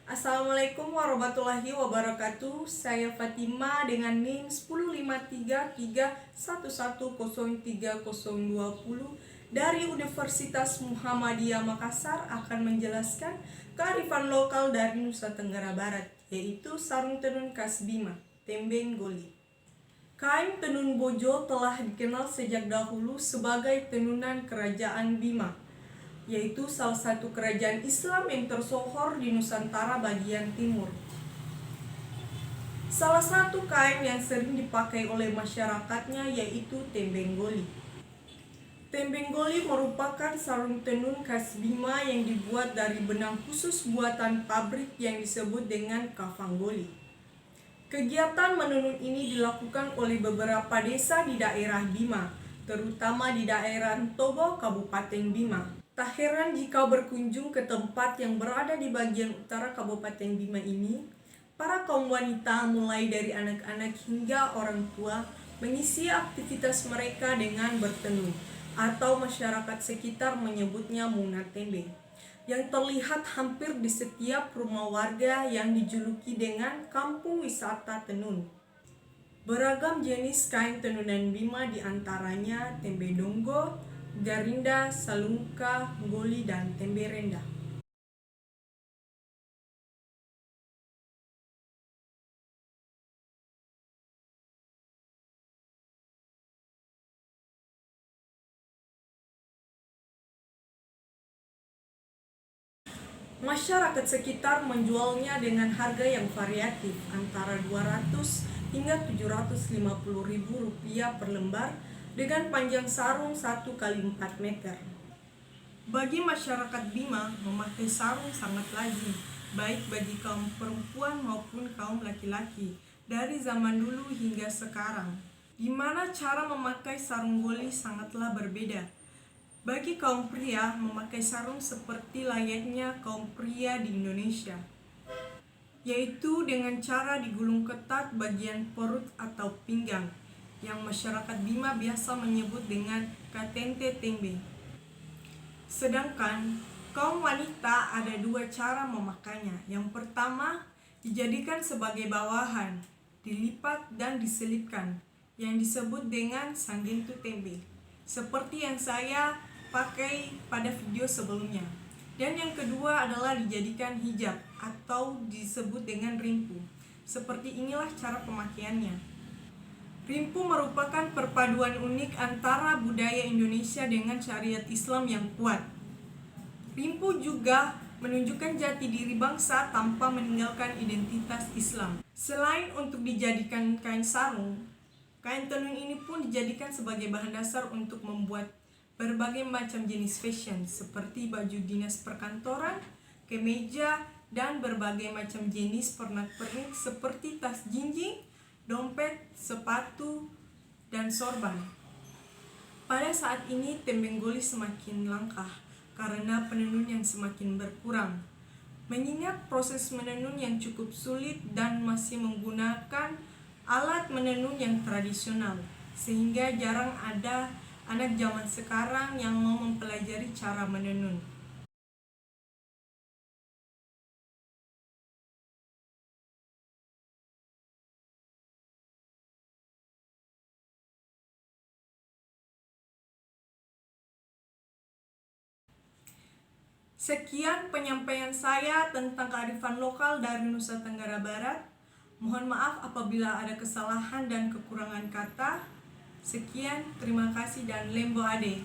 Assalamualaikum warahmatullahi wabarakatuh. Saya Fatima dengan NIM 105331103020 dari Universitas Muhammadiyah Makassar akan menjelaskan kearifan lokal dari Nusa Tenggara Barat, yaitu sarung tenun khas Bima, Tembeng Goli. Kain tenun bojo telah dikenal sejak dahulu sebagai tenunan kerajaan Bima, yaitu salah satu kerajaan Islam yang tersohor di Nusantara bagian timur. Salah satu kain yang sering dipakai oleh masyarakatnya yaitu tembeng goli. Tembeng goli merupakan sarung tenun khas Bima yang dibuat dari benang khusus buatan pabrik yang disebut dengan kafang goli. Kegiatan menenun ini dilakukan oleh beberapa desa di daerah Bima, terutama di daerah Tobo, Kabupaten Bima. Tak heran jika berkunjung ke tempat yang berada di bagian utara Kabupaten Bima ini, para kaum wanita mulai dari anak-anak hingga orang tua mengisi aktivitas mereka dengan bertenun, atau masyarakat sekitar menyebutnya munat tembe, yang terlihat hampir di setiap rumah warga yang dijuluki dengan kampung wisata tenun. Beragam jenis kain tenunan Bima diantaranya tembe donggo, garinda, salungka, goli, dan tembe rendah. Masyarakat sekitar menjualnya dengan harga yang variatif antara 200 hingga 750 ribu rupiah per lembar dengan panjang sarung 1 kali 4 meter. Bagi masyarakat Bima, memakai sarung sangat lazim, baik bagi kaum perempuan maupun kaum laki-laki, dari zaman dulu hingga sekarang, di mana cara memakai sarung goli sangatlah berbeda. Bagi kaum pria, memakai sarung seperti layaknya kaum pria di Indonesia, yaitu dengan cara digulung ketat bagian perut atau pinggang, yang masyarakat Bima biasa menyebut dengan katente tembe. Sedangkan kaum wanita ada dua cara memakainya. Yang pertama, dijadikan sebagai bawahan, dilipat dan diselipkan, yang disebut dengan sanggentu tembe, seperti yang saya pakai pada video sebelumnya. Dan yang kedua adalah dijadikan hijab atau disebut dengan rimpu. Seperti inilah cara pemakaiannya. Rimpu merupakan perpaduan unik antara budaya Indonesia dengan syariat Islam yang kuat. Rimpu juga menunjukkan jati diri bangsa tanpa meninggalkan identitas Islam. Selain untuk dijadikan kain sarung, kain tenun ini pun dijadikan sebagai bahan dasar untuk membuat berbagai macam jenis fashion seperti baju dinas perkantoran, kemeja, dan berbagai macam jenis pernak-pernik seperti tas jinjing, dompet, sepatu, dan sorban. Pada saat ini tembeng goli semakin langka karena penenun yang semakin berkurang. Mengingat proses menenun yang cukup sulit dan masih menggunakan alat menenun yang tradisional, sehingga jarang ada anak zaman sekarang yang mau mempelajari cara menenun. Sekian penyampaian saya tentang kearifan lokal dari Nusa Tenggara Barat. Mohon maaf apabila ada kesalahan dan kekurangan kata. Sekian, terima kasih dan lembo ade.